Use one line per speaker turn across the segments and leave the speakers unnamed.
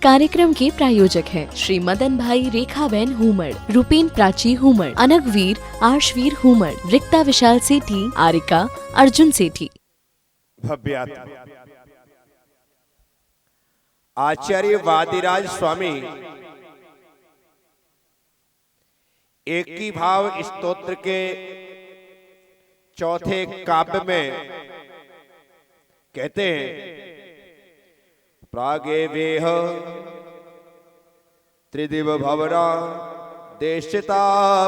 कार्यक्रम के प्रायोजक हैं श्री मदन भाई रेखाबेन हुमड़, रूपेन प्राची हुमड़, अनगवीर आर्शवीर हुमड़, रिक्ता विशाल सेठी, आरिका अर्जुन सेठी।
आचार्य वादिराज स्वामी एक ही भाव स्तोत्र के चौथे काव्य में कहते हैं, प्रागे वेह त्रिदिव भवरा देशिता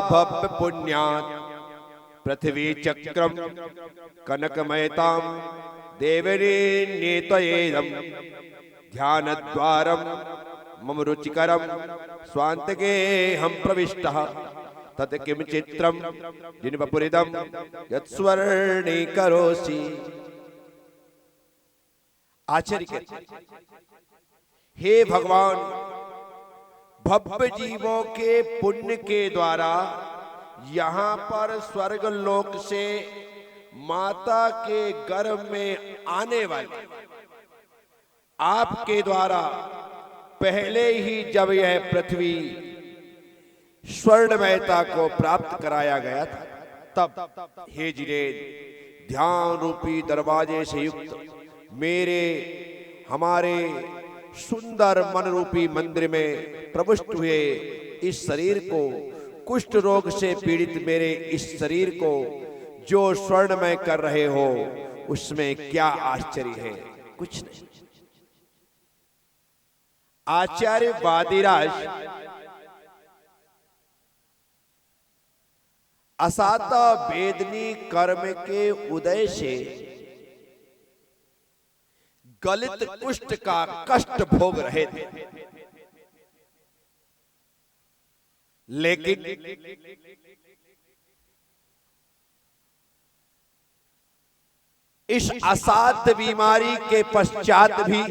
भव्य पुण्यात् पृथ्वी चक्रम कनकमयताम देवरी नीतयेदम ध्यान द्वारम मम रुचिकरम स्वांतके हम प्रविष्टः तत् किम चित्रम जिन्वपुरिदम यत्स्वर्णी करोसि। आचार्य कहते, हे भगवान, भव्य जीवों के पुण्य के द्वारा यहाँ पर स्वर्ग लोक से माता के गर्भ में आने वाले आपके द्वारा पहले ही जब यह पृथ्वी स्वर्णमयता को प्राप्त कराया गया था, तब हे जिनेद ध्यान रूपी दरवाजे से युक्त मेरे हमारे सुंदर मन रूपी मंदिर में प्रविष्ट हुए इस शरीर को, कुष्ठ रोग से पीड़ित मेरे इस शरीर को जो स्वर्णमय कर रहे हो, उसमें क्या आश्चर्य है? कुछ नहीं। आचार्य वादिराज असाता वेदनी कर्म के उदय से गलित कुष्ठ का कष्ट भोग रहे थे, लेकिन इस असाध्य बीमारी के पश्चात भी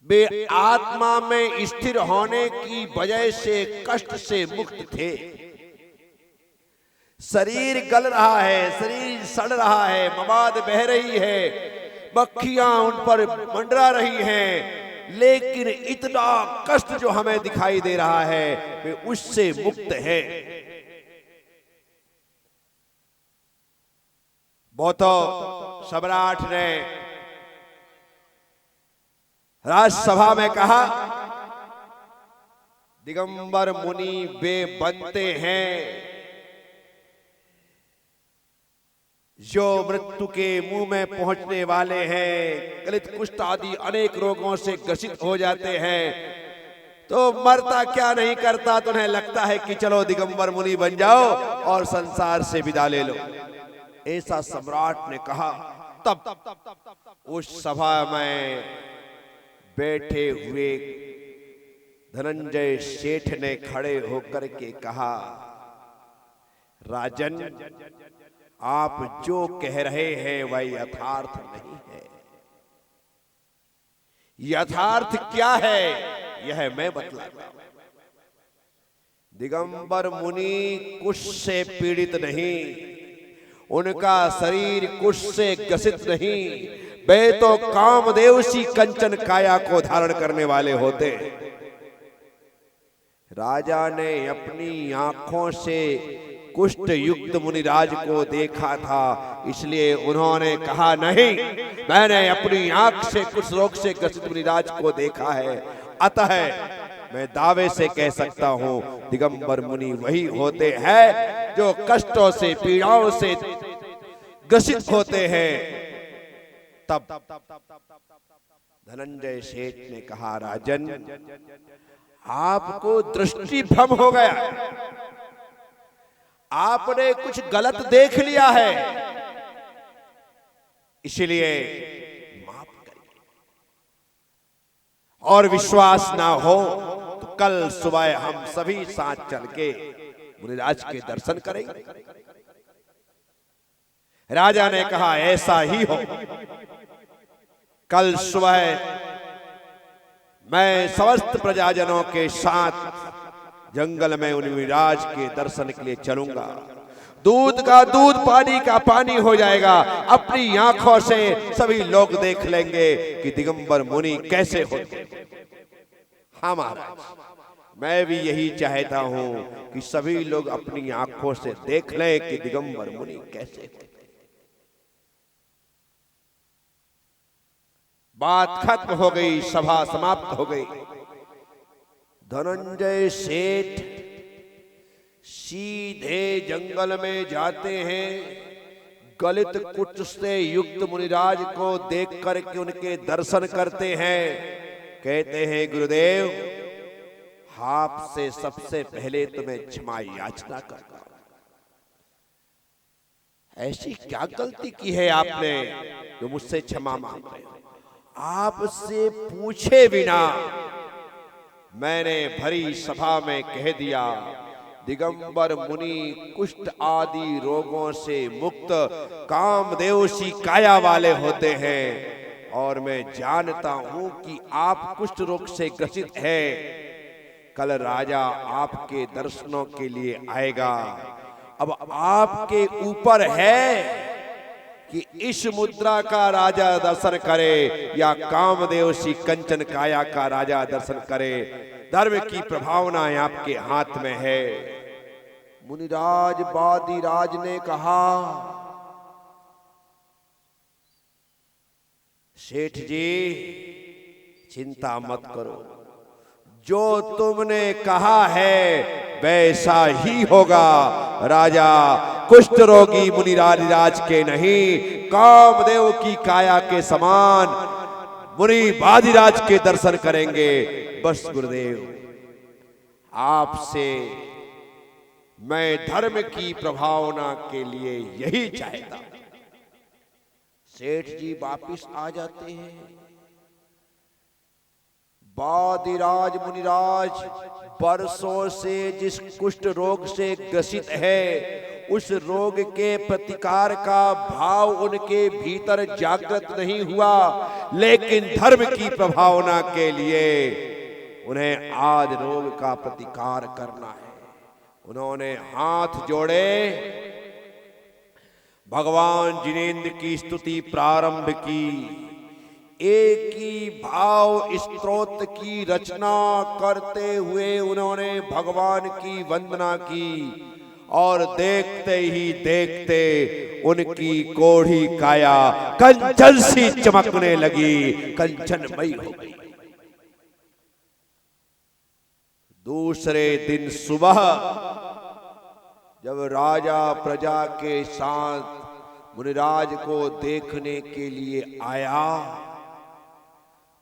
वे आत्मा में स्थिर होने की वजह से कष्ट से मुक्त थे। शरीर गल रहा है, शरीर सड़ रहा है, मवाद बह रही है, मक्खियां उन पर मंडरा रही हैं, लेकिन इतना कष्ट जो हमें दिखाई दे रहा है वे उससे मुक्त है। बहुत सम्राट ने राजसभा में कहा, दिगंबर मुनि वे बनते हैं जो मृत्यु के मुंह में पहुंचने वाले हैं, गलित कुष्ठ आदि अनेक रोगों से ग्रसित हो जाते हैं, तो मरता क्या नहीं करता, तो उन्हें लगता है कि चलो दिगंबर मुनि बन जाओ और संसार से विदा ले लो। ऐसा सम्राट ने कहा। तब उस सभा में बैठे हुए धनंजय सेठ ने खड़े होकर के कहा, राजन, आप जो कह रहे हैं वह यथार्थ नहीं है। यथार्थ क्या है यह मैं बतलाता हूं। दिगंबर मुनि कुष्ठ से पीड़ित नहीं, उनका शरीर कुष्ठ से ग्रसित नहीं, वे तो कामदेव सी कंचन काया को धारण करने वाले होते। राजा ने अपनी आंखों से कुष्ठ युक्त मुनिराज को देखा था, इसलिए उन्होंने कहा, नहीं, मैंने अपनी आंख से कुष्ठ रोग से ग्रसित मुनिराज को देखा है, अतः मैं दावे से कह सकता हूं दिगंबर मुनि वही होते हैं जो कष्टों से पीड़ाओं से ग्रसित होते हैं। तब धनंजय सेठ ने कहा, राजन, आपको दृष्टि भ्रम हो गया, आपने कुछ गलत देख लिया है, इसलिए माफ करिए। और विश्वास ना हो तो कल सुबह हम सभी साथ चल के मुनिराज के दर्शन करेंगे। राजा ने कहा, ऐसा ही हो। कल सुबह मैं समस्त प्रजाजनों के साथ जंगल में मुनिराज के दर्शन के लिए चलूंगा। दूध का दूध, पानी का पानी हो जाएगा। अपनी आंखों से सभी लोग देख लेंगे कि दिगंबर मुनि कैसे होते। हाँ महाराज, मैं भी यही चाहता हूं कि सभी लोग अपनी आंखों से देख लें कि दिगंबर मुनि कैसे होते। बात खत्म हो गई, सभा समाप्त हो गई। धनंजय सेठ सीधे जंगल में जाते हैं। गलित कुछ से युक्त मुनिराज को देख करके उनके दर्शन करते हैं। कहते हैं गुरुदेव, आपसे सबसे पहले तुम्हें क्षमा याचना करता हूं। ऐसी क्या गलती की है आपने जो मुझसे क्षमा मांग रहे हो? आपसे पूछे बिना मैंने भरी सभा में कह दिया दिगंबर मुनि कुष्ठ आदि रोगों से मुक्त कामदेव सी काया वाले होते हैं, और मैं जानता हूं कि आप कुष्ठ रोग से ग्रसित हैं। कल राजा आपके दर्शनों के लिए आएगा। अब आपके ऊपर है कि इस मुद्रा का राजा दर्शन करे या कामदेव सी कंचन काया का राजा दर्शन करे। धर्म की प्रभावना आपके हाथ में है। मुनिराज बादीराज ने कहा, सेठ जी चिंता मत करो, जो तुमने कहा है वैसा ही होगा। राजा कुष्ठ रोगी मुनिराज के नहीं, कामदेव की काया के समान मुनि बादीराज के दर्शन करेंगे। बस गुरुदेव, आपसे मैं धर्म की प्रभावना के लिए यही चाहता। सेठ जी वापिस आ जाते हैं। बादीराज मुनिराज बरसों से जिस कुष्ठ रोग से ग्रसित है, उस रोग के प्रतिकार का भाव उनके भीतर जागृत नहीं हुआ, लेकिन धर्म की प्रभावना के लिए उन्हें आज रोग का प्रतिकार करना है। उन्होंने हाथ जोड़े, भगवान जिनेंद्र की स्तुति प्रारंभ की। एक ही भाव स्तोत्र की रचना करते हुए उन्होंने भगवान की वंदना की, और देखते ही देखते उनकी कोढ़ी काया कंचन सी चमकने लगी, कंचनमयी हो गई। दूसरे दिन सुबह जब राजा प्रजा के साथ मुनिराज को देखने के लिए आया,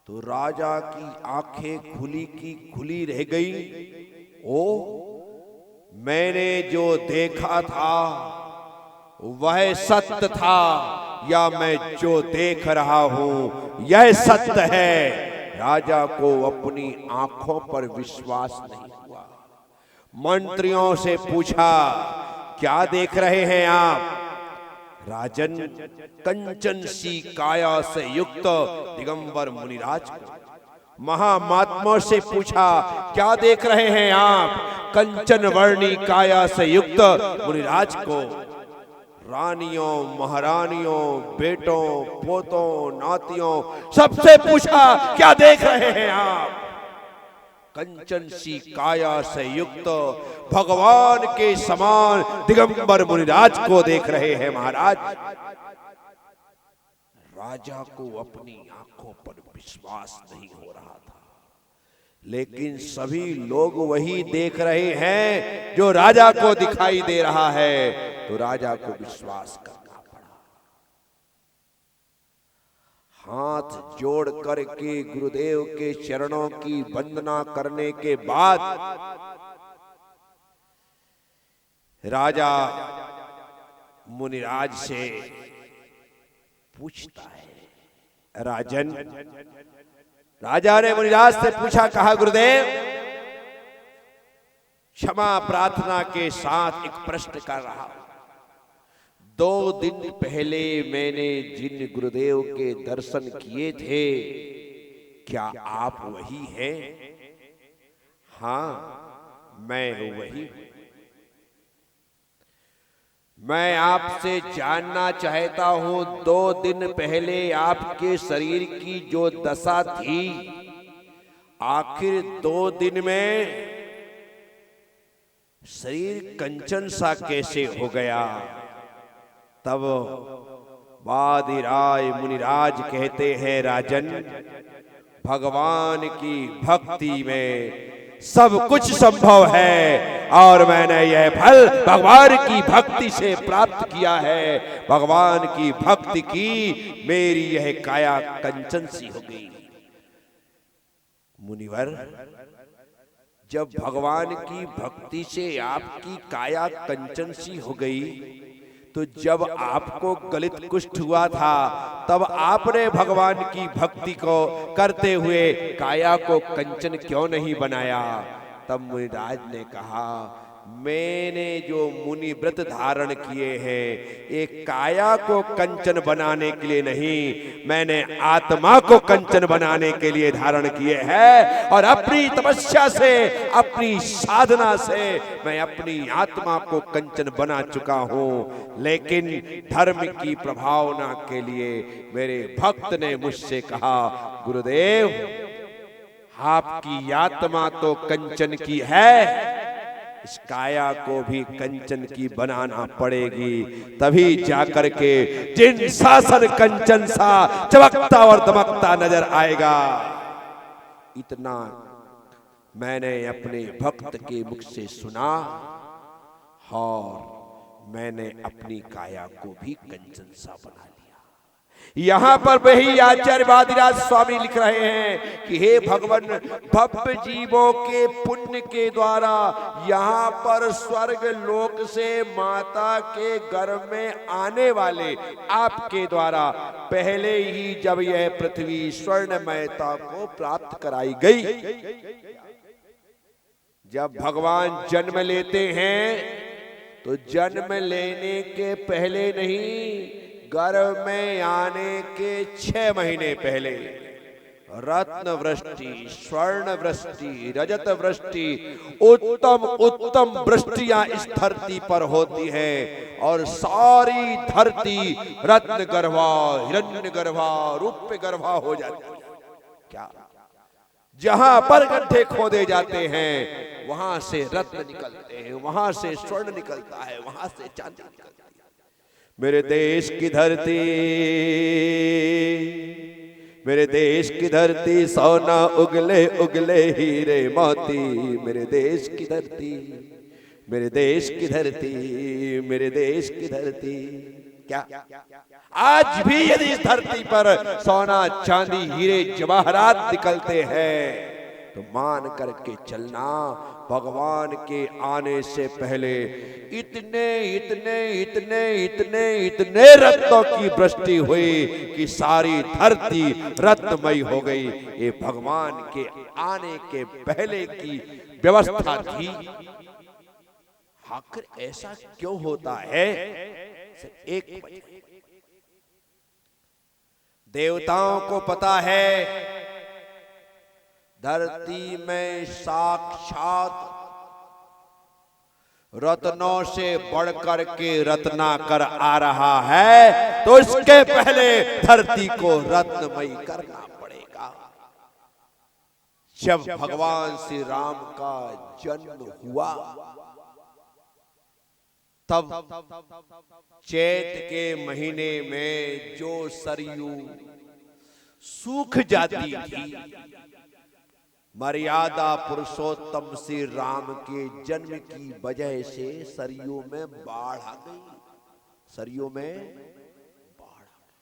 तो राजा की आंखें खुली की खुली रह गई। ओ, मैंने जो देखा था वह सत्य था, या मैं जो देख रहा हूं यह सत्य है? राजा को अपनी आंखों पर विश्वास नहीं हुआ। मंत्रियों से पूछा, क्या देख रहे हैं आप? राजन, कंचन सी काया से युक्त दिगंबर मुनिराज को। महामात्मा से पूछा, क्या देख रहे हैं आप? कंचन वर्णी काया से युक्त मुनिराज को। रानियों, महारानियों, बेटों, पोतों, नातियों सबसे पूछा, क्या देख रहे हैं आप? कंचन सी काया से युक्त भगवान के समान दिगंबर मुनिराज को देख रहे हैं महाराज। राजा को अपनी आंखों पर विश्वास नहीं हो रहा था, लेकिन सभी लोग वही देख रहे हैं जो राजा को दिखाई दे रहा है, तो राजा को विश्वास करना पड़ा। हाथ जोड़ करके गुरुदेव के चरणों की वंदना करने के बाद राजा मुनिराज से पूछता है, राजन। राजा ने मुनिराज से पूछा, कहा गुरुदेव, क्षमा प्रार्थना के साथ एक प्रश्न कर रहा हूं। 2 दिन पहले मैंने जिन गुरुदेव के दर्शन किए थे, क्या आप वही हैं? हाँ, मैं वही हूं। मैं आपसे जानना चाहता हूं, 2 दिन पहले आपके शरीर की जो दशा थी, आखिर 2 दिन में शरीर कंचन सा कैसे हो गया? तब वादिराज मुनिराज कहते हैं, राजन, भगवान की भक्ति में सब कुछ संभव है और मैंने यह फल भगवान की भक्ति से प्राप्त किया है। भगवान की भक्ति की मेरी यह काया कंचन सी हो गई। मुनिवर, जब भगवान की भक्ति से आपकी काया कंचन सी हो गई, तो जब आपको गलित कुष्ठ हुआ था, तब आपने भगवान की भक्ति को करते हुए काया को कंचन क्यों नहीं बनाया? तब मुनिराज ने कहा, मैंने जो मुनि व्रत धारण किए हैं, एक काया को कंचन बनाने के लिए नहीं, मैंने आत्मा को कंचन बनाने के लिए धारण किए हैं। और अपनी तपस्या से, अपनी साधना से मैं अपनी आत्मा को कंचन बना चुका हूं। लेकिन धर्म की प्रभावना के लिए मेरे भक्त ने मुझसे कहा, गुरुदेव, आपकी आत्मा तो कंचन की है, इस काया को भी कंचन की बनाना पड़ेगी, तभी जाकर के जिन शासन कंचन सा चमकता और दमकता नजर आएगा। इतना मैंने अपने भक्त के मुख से सुना और मैंने अपनी काया को भी कंचन सा बना लिया। यहां पर वही आचार्य वादिराज स्वामी लिख रहे हैं कि हे भगवान, भव्य जीवों के पुण्य के द्वारा यहां पर स्वर्ग लोक से माता के गर्भ में आने वाले आपके द्वारा पहले ही जब यह पृथ्वी स्वर्णमयता को प्राप्त कराई गई, जब भगवान जन्म लेते हैं तो जन्म लेने के पहले नहीं, गर्भ में आने के 6 महीने पहले रत्न वृष्टि, स्वर्ण वृष्टि, रजत वृष्टि, उत्तम उत्तम वृष्टियां इस धरती पर होती हैं और सारी धरती रत्न गर्भा, हिरण्य गर्भा, रूप्य गर्भा हो जाती है। क्या? जहां पर गड्ढे खोदे जाते हैं वहां से रत्न निकलते हैं, वहां से स्वर्ण निकलता है, वहां से चांदी निकलती है। मेरे देश की धरती, मेरे देश की धरती, सोना उगले उगले हीरे मोती। मेरे देश की धरती, मेरे देश की धरती, मेरे देश की धरती। क्या आज भी यदि इस धरती पर सोना चांदी हीरे जवाहरात निकलते हैं तो मान करके चलना, भगवान के आने से पहले इतने इतने इतने इतने इतने रत्नों की वृष्टि हुई कि सारी धरती रत्नमयी हो गई। ये भगवान के आने के पहले की व्यवस्था थी। आखिर ऐसा क्यों होता है? एक देवताओं को पता है धरती में साक्षात रत्नों से बढ़कर के रत्नाकर आ रहा है, तो इसके पहले धरती को रत्नमयी करना पड़ेगा। जब भगवान श्री राम का जन्म हुआ तब चैत के महीने में जो सरयू सूख जाती थी, मर्यादा पुरुषोत्तम श्री राम के जन्म की वजह से सरयू में बाढ़ आ गई। सरयू में बाढ़ आ गई।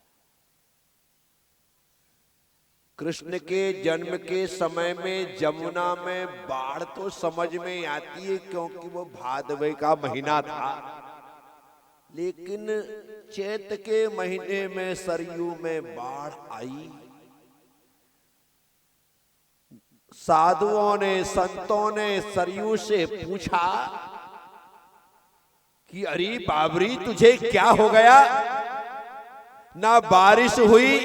कृष्ण के जन्म के समय में जमुना में बाढ़ तो समझ में आती है क्योंकि वो भादवे का महीना था, लेकिन चैत के महीने में सरयू में बाढ़ आई। साधुओं ने, संतों ने सरयू से पूछा कि अरे बाबरी, तुझे क्या हो गया? ना बारिश हुई,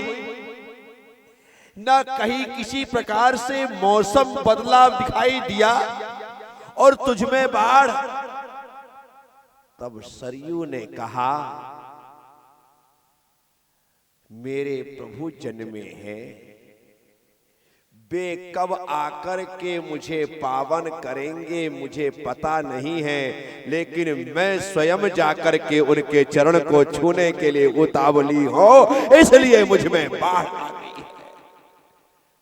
ना कहीं किसी प्रकार से मौसम बदलाव दिखाई दिया और तुझ में बाढ़। तब सरयू ने कहा, मेरे प्रभु जन्मे हैं, वे कब आकर के मुझे पावन करेंगे मुझे पता नहीं है, लेकिन मैं स्वयं जाकर के उनके चरण को छूने के लिए उतावली हूं, इसलिए मुझ में बाढ़ आ गई।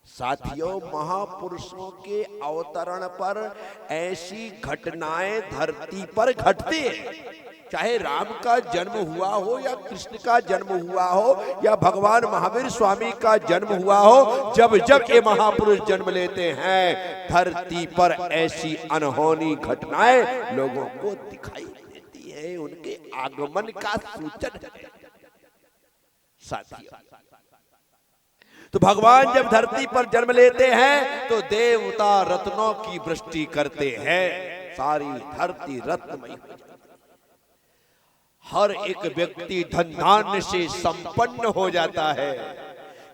साथियों, महापुरुषों के अवतरण पर ऐसी घटनाएं धरती पर घटती हैं। चाहे राम का जन्म हुआ हो या कृष्ण का जन्म हुआ हो या भगवान महावीर स्वामी का जन्म हुआ हो, जब जब ये महापुरुष जन्म लेते हैं धरती पर ऐसी अनहोनी घटनाएं लोगों को दिखाई देती है, उनके आगमन का सूचन है। साथियों, तो भगवान जब धरती पर जन्म लेते हैं तो देवता रत्नों की वृष्टि करते हैं, सारी धरती रत्नमयी हो जाती है। हर एक व्यक्ति धन धान्य से संपन्न हो जाता है,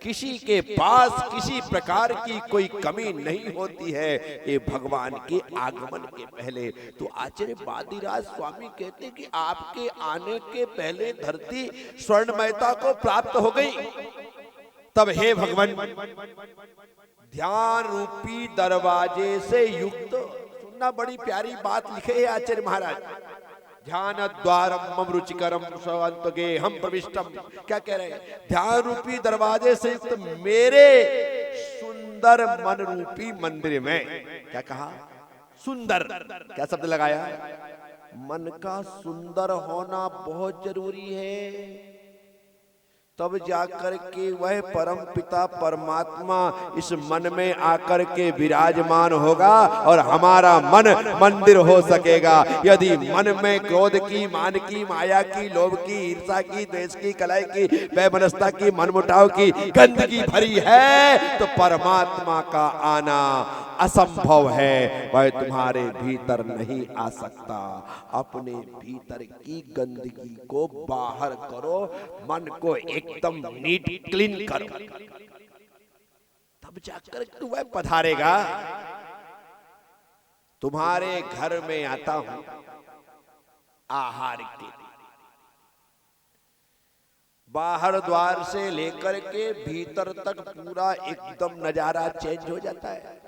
किसी के पास किसी प्रकार की कोई कमी नहीं होती है ये भगवान के आगमन के पहले। तो आचार्य बादीराज स्वामी कहते कि आपके आने के पहले धरती स्वर्णमयता को प्राप्त हो गई। तब हे भगवान, ध्यान रूपी दरवाजे से युक्त, सुनना, बड़ी प्यारी बात लिखे है आचार्य महाराज। ध्यान द्वारम मम रुचिकरम स्वंतगे हम प्रविष्टम, क्या कह रहे हैं? ध्यान रूपी दरवाजे से युक्त मेरे सुंदर मन रूपी मंदिर में, क्या कहा? सुंदर, क्या शब्द लगाया? मन का सुंदर होना बहुत जरूरी है, तब जाकर के वह परम पिता परमात्मा इस मन में आकर के विराजमान होगा और हमारा मन मंदिर हो सकेगा। यदि मन में क्रोध की, मान की, माया की, लोभ की, ईर्षा की, द्वेष की, कलह की, वैमनस्यता की, मनमुटाव की गंदगी भरी है तो परमात्मा का आना असंभव है, वह तुम्हारे भीतर नहीं आ सकता। अपने भीतर की गंदगी को बाहर करो, मन को एकदम नीट क्लीन करो, तब जाकर वह पधारेगा। तुम्हारे घर में आता हूं आहार के लिए, बाहर द्वार से लेकर के भीतर तक पूरा एकदम नजारा चेंज हो जाता है।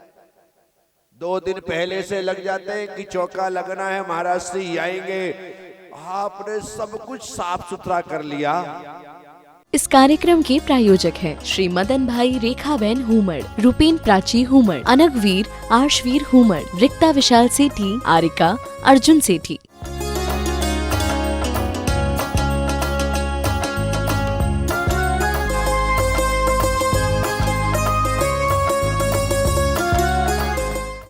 2 दिन पहले से लग जाते हैं कि चौका लगना है, महाराज से आएंगे, आपने सब कुछ साफ सुथरा कर लिया।
इस कार्यक्रम के प्रायोजक हैं श्री मदन भाई रेखाबेन हुमड़, रूपेन प्राची हुमड़, अनगवीर आर्शवीर हुमड़, रिक्ता विशाल सेठी, आरिका अर्जुन सेठी।